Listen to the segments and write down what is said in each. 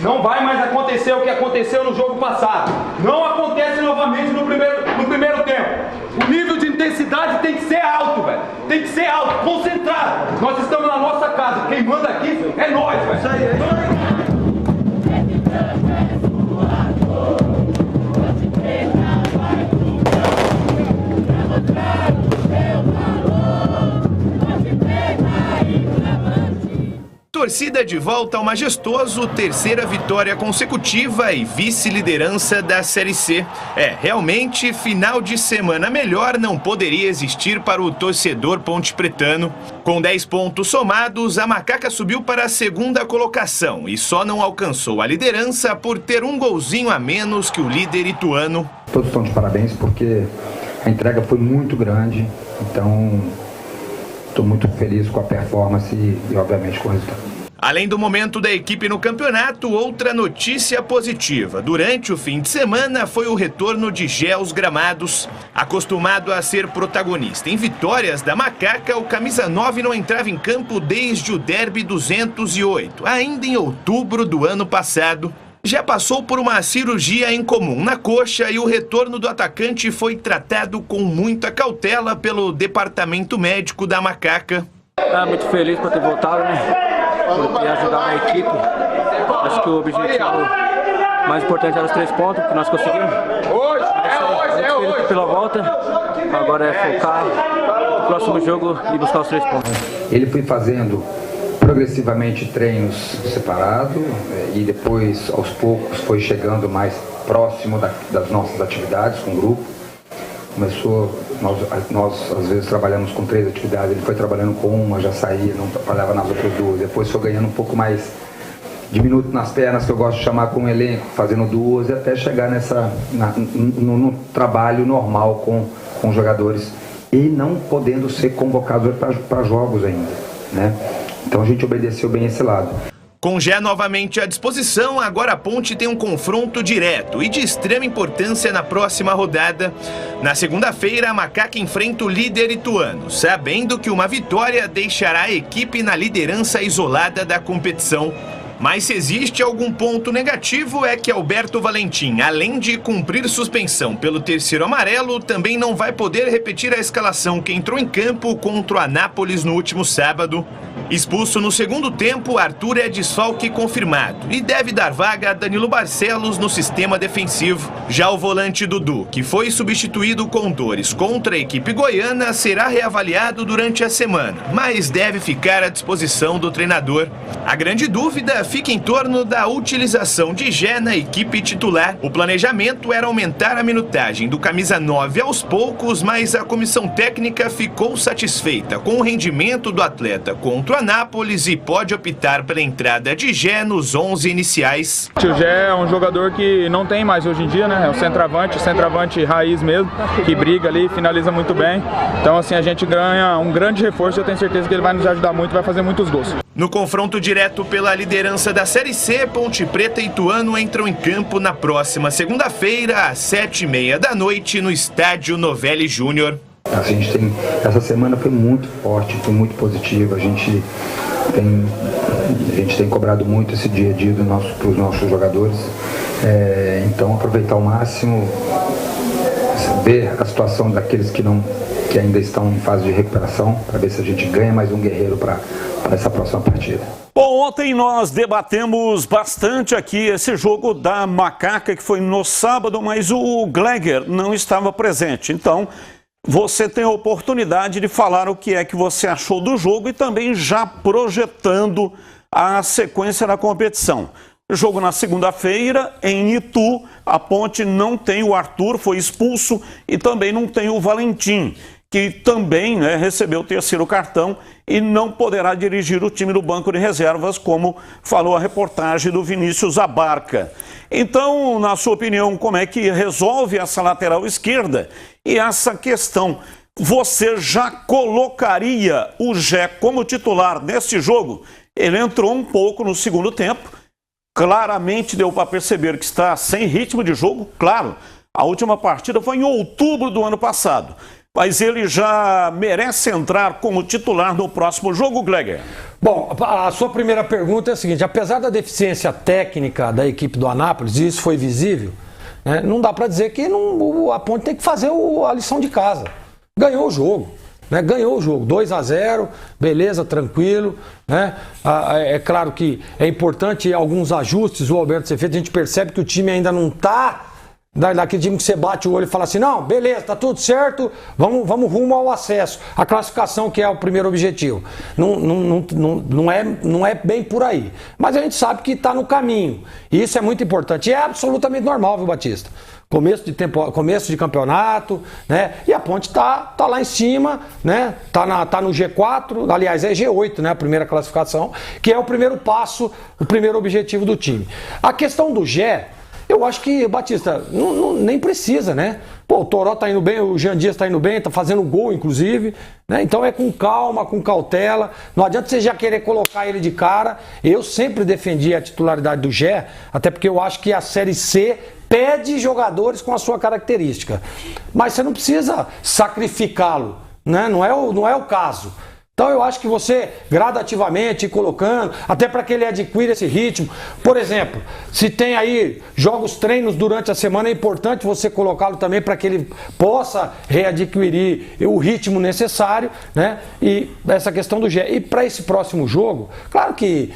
Não vai mais acontecer o que aconteceu no jogo passado. Não acontece novamente no primeiro tempo. O nível de intensidade tem que ser alto, velho. Tem que ser alto, concentrado. Nós estamos na nossa casa. Quem manda aqui é nós, velho. Isso aí. Torcida de volta ao majestoso, terceira vitória consecutiva e vice-liderança da Série C. Realmente, final de semana melhor não poderia existir para o torcedor pontepretano. Com 10 pontos somados, a Macaca subiu para a segunda colocação e só não alcançou a liderança por ter um golzinho a menos que o líder ituano. Todos estão de parabéns porque a entrega foi muito grande, então estou muito feliz com a performance e obviamente com o resultado. Além do momento da equipe no campeonato, outra notícia positiva. Durante o fim de semana foi o retorno de Gé aos gramados. Acostumado a ser protagonista em vitórias da Macaca, o camisa 9 não entrava em campo desde o Derby 208, ainda em outubro do ano passado. Já passou por uma cirurgia incomum na coxa e o retorno do atacante foi tratado com muita cautela pelo departamento médico da Macaca. Muito feliz por ter voltado, né? Por ter ajudado a equipe. Acho que o objetivo mais importante era os 3 pontos que nós conseguimos. Muito feliz pela volta. Agora é focar no próximo jogo e buscar os 3 pontos. Ele foi fazendo progressivamente treinos separados e depois, aos poucos, foi chegando mais próximo das nossas atividades com o grupo. Começou, nós às vezes trabalhamos com 3 atividades, ele foi trabalhando com uma, já saía, não trabalhava nas outras 2. Depois foi ganhando um pouco mais de minuto nas pernas, que eu gosto de chamar com um elenco, fazendo 2, até chegar no trabalho normal com os jogadores e não podendo ser convocado para jogos ainda, né? Então a gente obedeceu bem esse lado. Com Gé novamente à disposição, agora a Ponte tem um confronto direto e de extrema importância na próxima rodada. Na segunda-feira, a Macaca enfrenta o líder ituano, sabendo que uma vitória deixará a equipe na liderança isolada da competição. Mas se existe algum ponto negativo é que Alberto Valentim, além de cumprir suspensão pelo terceiro amarelo, também não vai poder repetir a escalação que entrou em campo contra o Anápolis no último sábado. Expulso no segundo tempo, Arthur é desfalque confirmado e deve dar vaga a Danilo Barcelos no sistema defensivo. Já o volante Dudu, que foi substituído com dores contra a equipe goiana, será reavaliado durante a semana, mas deve ficar à disposição do treinador. A grande dúvida fica em torno da utilização de Gé na equipe titular. O planejamento era aumentar a minutagem do camisa 9 aos poucos, mas a comissão técnica ficou satisfeita com o rendimento do atleta contra o Anápolis e pode optar pela entrada de Gé nos 11 iniciais. O Gé é um jogador que não tem mais hoje em dia, né? É o centroavante raiz mesmo, que briga ali, finaliza muito bem. Então assim, a gente ganha um grande reforço e eu tenho certeza que ele vai nos ajudar muito, vai fazer muitos gols. No confronto direto pela liderança da Série C, Ponte Preta e Ituano entram em campo na próxima segunda-feira, às 7h30 da noite, no estádio Novelli Júnior. Essa semana foi muito forte, foi muito positiva. A gente tem cobrado muito esse dia a dia para os nossos jogadores. Então aproveitar ao máximo, ver a situação daqueles que ainda estão em fase de recuperação, para ver se a gente ganha mais um guerreiro para essa próxima partida. Bom, ontem nós debatemos bastante aqui esse jogo da Macaca, que foi no sábado, mas o Gleger não estava presente. Então, você tem a oportunidade de falar o que é que você achou do jogo e também já projetando a sequência da competição. Jogo na segunda-feira, em Itu, a Ponte não tem o Arthur, foi expulso, e também não tem o Valentim, que também recebeu o terceiro cartão e não poderá dirigir o time do banco de reservas, como falou a reportagem do Vinícius Abarca. Então, na sua opinião, como é que resolve essa lateral esquerda e essa questão? Você já colocaria o Gé como titular neste jogo? Ele entrou um pouco no segundo tempo, claramente deu para perceber que está sem ritmo de jogo. Claro, a última partida foi em outubro do ano passado. mas ele já merece entrar como titular no próximo jogo, Gleger? Bom, a sua primeira pergunta é a seguinte: apesar da deficiência técnica da equipe do Anápolis, e isso foi visível, né, não dá para dizer que a Ponte tem que fazer a lição de casa. Ganhou o jogo. Né, ganhou o jogo, 2-0, beleza, tranquilo, né? É claro que é importante alguns ajustes, o Alberto ser feito. A gente percebe que o time ainda não está daquele time que você bate o olho e fala assim: não, beleza, tá tudo certo, vamos rumo ao acesso, a classificação, que é o primeiro objetivo. Não é bem por aí, mas a gente sabe que está no caminho, e isso é muito importante, e é absolutamente normal, viu, Batista? Começo de campeonato, né? E a Ponte tá lá em cima, né? Tá no G4, aliás, é G8, né? A primeira classificação, que é o primeiro passo, o primeiro objetivo do time. A questão do Gé, eu acho que, Batista, nem precisa, né? Pô, o Toró tá indo bem, o Jean Dias tá indo bem, tá fazendo gol, inclusive, né? Então é com calma, com cautela. Não adianta você já querer colocar ele de cara. Eu sempre defendi a titularidade do Gé, até porque eu acho que a Série C pede jogadores com a sua característica. Mas você não precisa sacrificá-lo, né? Não é o caso. Então eu acho que você gradativamente ir colocando, até para que ele adquira esse ritmo. Por exemplo, se tem aí jogos, treinos durante a semana, é importante você colocá-lo também para que ele possa readquirir o ritmo necessário, né? E essa questão do Gé. E para esse próximo jogo, claro que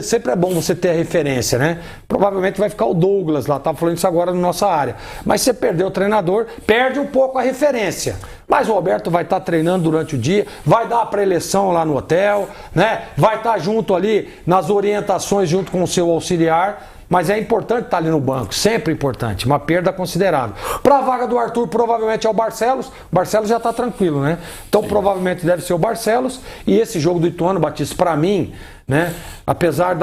sempre é bom você ter a referência, né? Provavelmente vai ficar o Douglas lá, tá falando isso agora na nossa área. Mas você perdeu o treinador, perde um pouco a referência. Mas o Alberto vai estar treinando durante o dia, vai dar a pré-eleção lá no hotel, né? Vai estar junto ali nas orientações junto com o seu auxiliar. Mas é importante estar ali no banco, sempre importante, uma perda considerável. Para a vaga do Arthur, provavelmente é o Barcelos. O Barcelos já está tranquilo, né? Então provavelmente deve ser o Barcelos. E esse jogo do Ituano, Batista, para mim, né? Apesar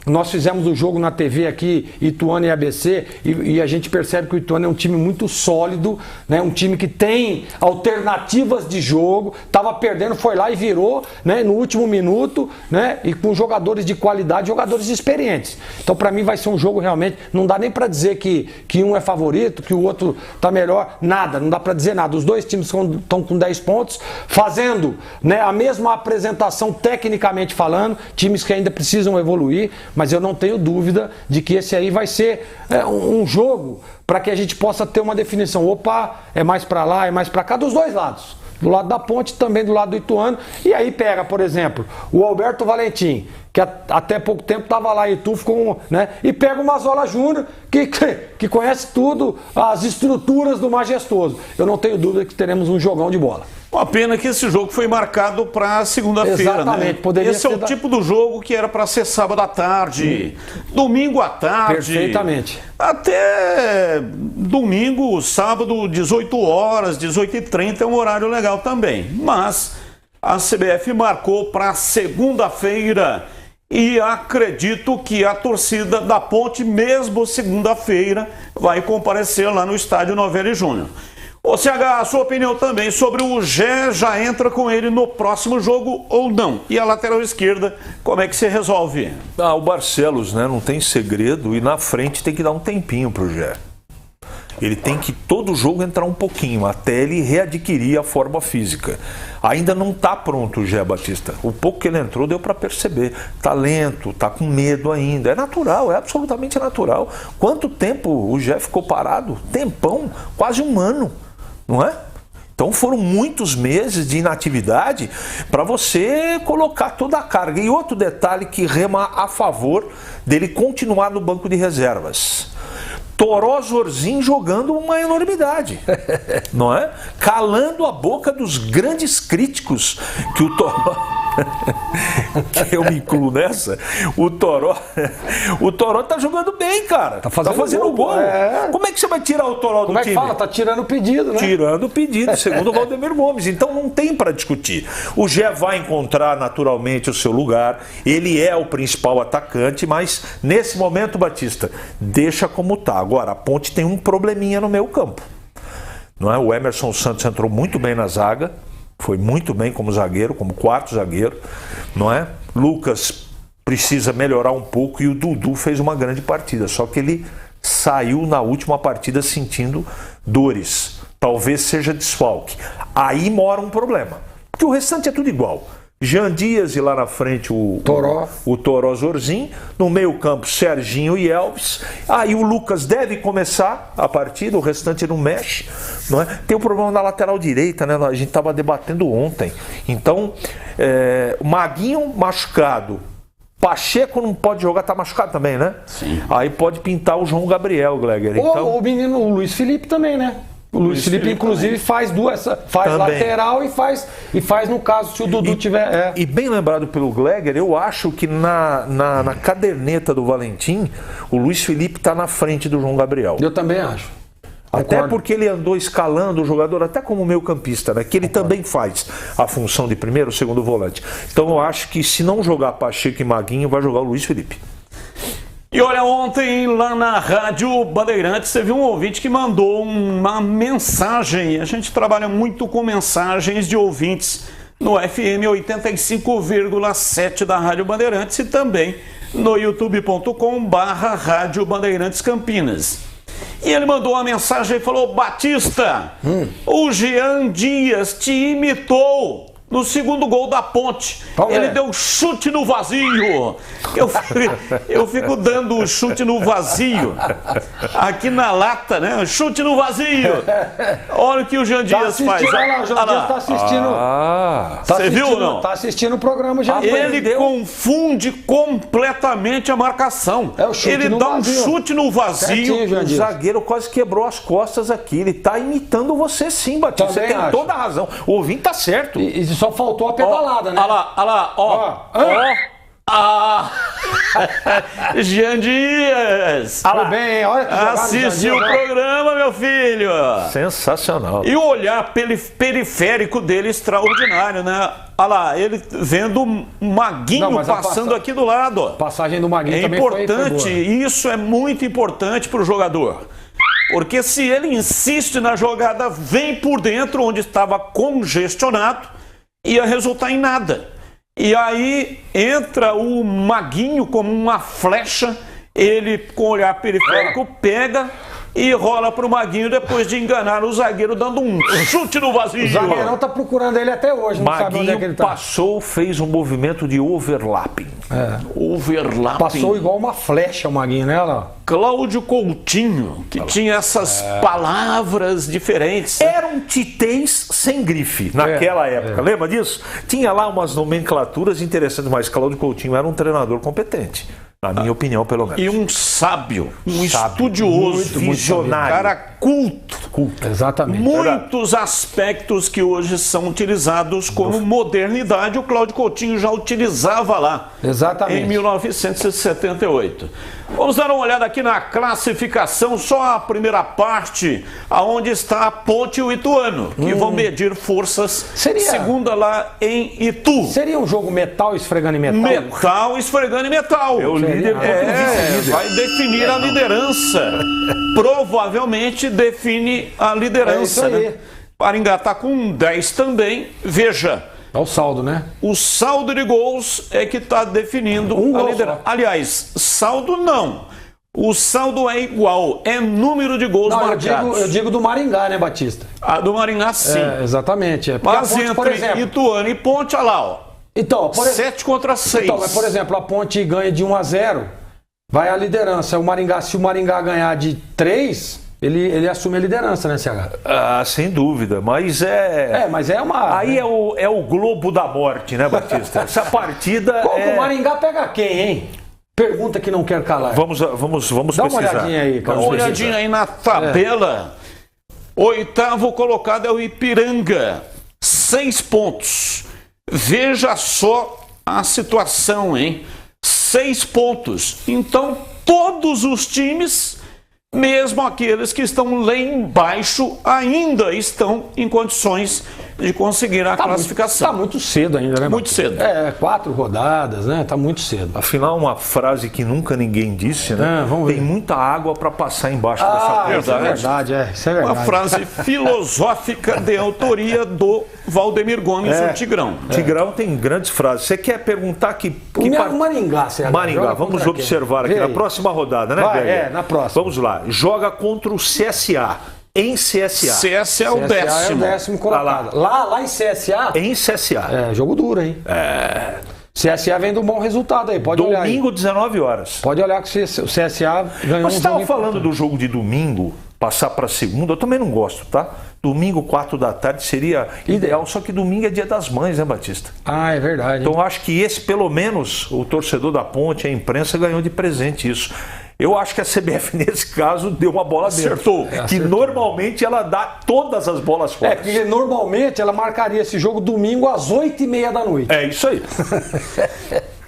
nós fizemos o jogo na TV aqui, Ituano e ABC, e a gente percebe que o Ituano é um time muito sólido, né? Um time que tem alternativas de jogo, estava perdendo, foi lá e virou, né? No último minuto, né? E com jogadores de qualidade, jogadores experientes. Então para mim vai ser um jogo realmente, não dá nem para dizer que um é favorito, que o outro tá melhor, nada, não dá para dizer nada. Os dois times estão com 10 pontos, fazendo, né, a mesma apresentação tecnicamente falando, times que ainda precisam evoluir, mas eu não tenho dúvida de que esse aí vai ser um jogo para que a gente possa ter uma definição. Opa, é mais para lá, é mais para cá, dos dois lados. Do lado da Ponte, também do lado do Ituano. E aí pega, por exemplo, o Alberto Valentim, que até pouco tempo estava lá em Itu, né? E pega o Mazola Júnior, que conhece tudo, as estruturas do Majestoso. Eu não tenho dúvida que teremos um jogão de bola. Uma pena que esse jogo foi marcado para segunda-feira, exatamente, né? Poderia esse é o tipo do jogo que era para ser sábado à tarde, domingo à tarde. Perfeitamente. Até domingo, sábado, 18 horas, 18h30 é um horário legal também. Mas a CBF marcou para segunda-feira e acredito que a torcida da Ponte, mesmo segunda-feira, vai comparecer lá no estádio Novelli Júnior. Ô CH, a sua opinião também sobre o Gé, já entra com ele no próximo jogo ou não? E a lateral esquerda, como é que se resolve? O Barcelos, né? Não tem segredo, e na frente tem que dar um tempinho pro Gé. Ele tem que todo jogo entrar um pouquinho, até ele readquirir a forma física. Ainda não está pronto o Gé, Batista. O pouco que ele entrou deu para perceber. Tá lento, tá com medo ainda. É natural, é absolutamente natural. Quanto tempo o Gé ficou parado? Tempão, quase um ano. Não é? Então foram muitos meses de inatividade para você colocar toda a carga. E outro detalhe que rema a favor dele continuar no banco de reservas. Toró Zorzinho jogando uma enormidade, não é? Calando a boca dos grandes críticos que o Toró... que eu me incluo nessa, o Toró tá jogando bem, cara. Tá fazendo gol. Como é que você vai tirar o Toró do time? Como é que fala? Tá tirando o pedido, né? Tirando o pedido, segundo o Valdemir Gomes. Então não tem para discutir. O Gé vai encontrar naturalmente o seu lugar. Ele é o principal atacante, mas nesse momento, Batista, deixa como tá. Agora, a Ponte tem um probleminha no meio campo. Não é? O Emerson Santos entrou muito bem na zaga. Foi muito bem como zagueiro, como quarto zagueiro, não é? Lucas precisa melhorar um pouco e o Dudu fez uma grande partida, só que ele saiu na última partida sentindo dores, talvez seja desfalque. Aí mora um problema, porque o restante é tudo igual. Jean Dias e lá na frente o Toró Zorzin, no meio campo Serginho e Elvis, aí o Lucas deve começar a partida, o restante não mexe, não é? Tem um problema na lateral direita, né? A gente estava debatendo ontem, então o Maguinho machucado, Pacheco não pode jogar, tá machucado também, né? Sim. Aí pode pintar o João Gabriel, Gleger. Então... O menino, o Luiz Felipe também, né? O Luiz Felipe, inclusive, faz lateral e faz no caso se o Dudu tiver. E bem lembrado pelo Gleger, eu acho que na caderneta do Valentim, o Luiz Felipe está na frente do João Gabriel. Eu também acho. Até porque ele andou escalando o jogador, até como meio campista, né? Que ele também faz a função de primeiro, segundo volante. Então eu acho que se não jogar Pacheco e Maguinho, vai jogar o Luiz Felipe. E olha, ontem lá na Rádio Bandeirantes teve um ouvinte que mandou uma mensagem. A gente trabalha muito com mensagens de ouvintes no FM 85,7 da Rádio Bandeirantes e também no youtube.com/Rádio Bandeirantes Campinas. E ele mandou uma mensagem e falou: Batista, o Jean Dias te imitou no segundo gol da Ponte. Ele deu chute no vazio. Eu fico dando o chute no vazio. Aqui na lata, né? Chute no vazio. Olha o que o Jean Dias faz. Olha lá, o Jean Dias está assistindo. Você viu ou não? Está assistindo o programa já. Ele confunde completamente a marcação. Ele dá um chute no vazio. O zagueiro quase quebrou as costas aqui. Ele está imitando você sim, Batista. Você tem toda a razão. O ouvinte está certo. Só faltou a pedalada, né? Olha lá, Jean Dias. Tudo bem, olha que jogada, assistiu o programa, meu filho. Sensacional. E o olhar periférico dele extraordinário, né? Olha lá, ele vendo um Maguinho passando aqui do lado. A passagem do Maguinho também importante, foi isso é muito importante para o jogador. Porque se ele insiste na jogada, vem por dentro, onde estava congestionado, ia resultar em nada. E aí entra o Maguinho como uma flecha, ele com o olhar periférico pega e rola pro Maguinho depois de enganar o zagueiro dando um chute no vazio. O zagueirão tá procurando ele até hoje, não sabe onde é que ele tá. Passou, fez um movimento de overlapping. Overlapping. Passou igual uma flecha o Maguinho, né? Cláudio Coutinho, que tinha essas palavras diferentes. Eram titãs sem grife naquela época, lembra disso? Tinha lá umas nomenclaturas interessantes, mas Cláudio Coutinho era um treinador competente. Na minha opinião, pelo menos. E um sábio, estudioso, visionário. Um cara culto. Exatamente. Muitos aspectos que hoje são utilizados como modernidade, o Cláudio Coutinho já utilizava lá. Exatamente. Em 1978. Vamos dar uma olhada aqui na classificação, só a primeira parte, aonde está a Ponte e o Ituano, que vão medir forças. Segunda lá em Itu. Seria um jogo metal esfregando em metal? Metal esfregando em metal. O líder vai definir a liderança. Provavelmente define a liderança. Né? Maringá está com 10 também. Veja. É o saldo, né? O saldo de gols é que está definindo a liderança. Aliás, saldo não. O saldo é igual, é número de gols marcados. Eu digo do Maringá, né, Batista? Do Maringá, sim. Exatamente. Mas Ponte, entre por exemplo, Ituano e Ponte, olha lá, ó. Então, 7 contra 6. Então, mas, por exemplo, a Ponte ganha de 1-0, vai a liderança. Se o Maringá ganhar de 3... Ele assume a liderança, né, CH? Sem dúvida, mas mas é uma... Aí é o globo da morte, né, Batista? Essa partida O Maringá pega quem, hein? Pergunta que não quer calar. Vamos Dá pesquisar. uma olhadinha aí, cara. Dá uma olhadinha aí na tabela. Oitavo colocado é o Ipiranga. 6 pontos. Veja só a situação, hein? 6 pontos. Então, todos os times... Mesmo aqueles que estão lá embaixo ainda estão em condições de conseguir a classificação. Está muito cedo ainda, né? Muito cedo. 4 rodadas, né? Está muito cedo. Afinal, uma frase que nunca ninguém disse, né? Vamos ver. Tem muita água para passar embaixo dessa pedra. Isso é verdade, Isso é verdade. Uma frase filosófica de autoria do Valdemir Gomes, o Tigrão. Tigrão tem grandes frases. Você quer perguntar o Maringá, Maringá, vamos observar aqui na próxima rodada, né, Greg? Na próxima. Vamos lá. Joga contra o CSA. em CSA. CSA é o CSA décimo. é o 10º colocado. Lá em CSA, Em CSA. é jogo duro, hein? CSA vem de um bom resultado aí, pode olhar aí. Domingo, 19 horas. Pode olhar que o CSA ganhou Você um estava jogo falando importante. do jogo de domingo, passar para segunda, eu também não gosto, tá? Domingo, 4 da tarde seria ideal, só que domingo é dia das mães, né, Batista? Ah, é verdade. Então eu acho que esse, pelo menos, o torcedor da Ponte, a imprensa, ganhou de presente isso. Eu acho que a CBF, nesse caso, deu uma bola dentro. Acertou. Que normalmente ela dá todas as bolas fora. Porque normalmente ela marcaria esse jogo domingo às 8h30 da noite. É isso aí.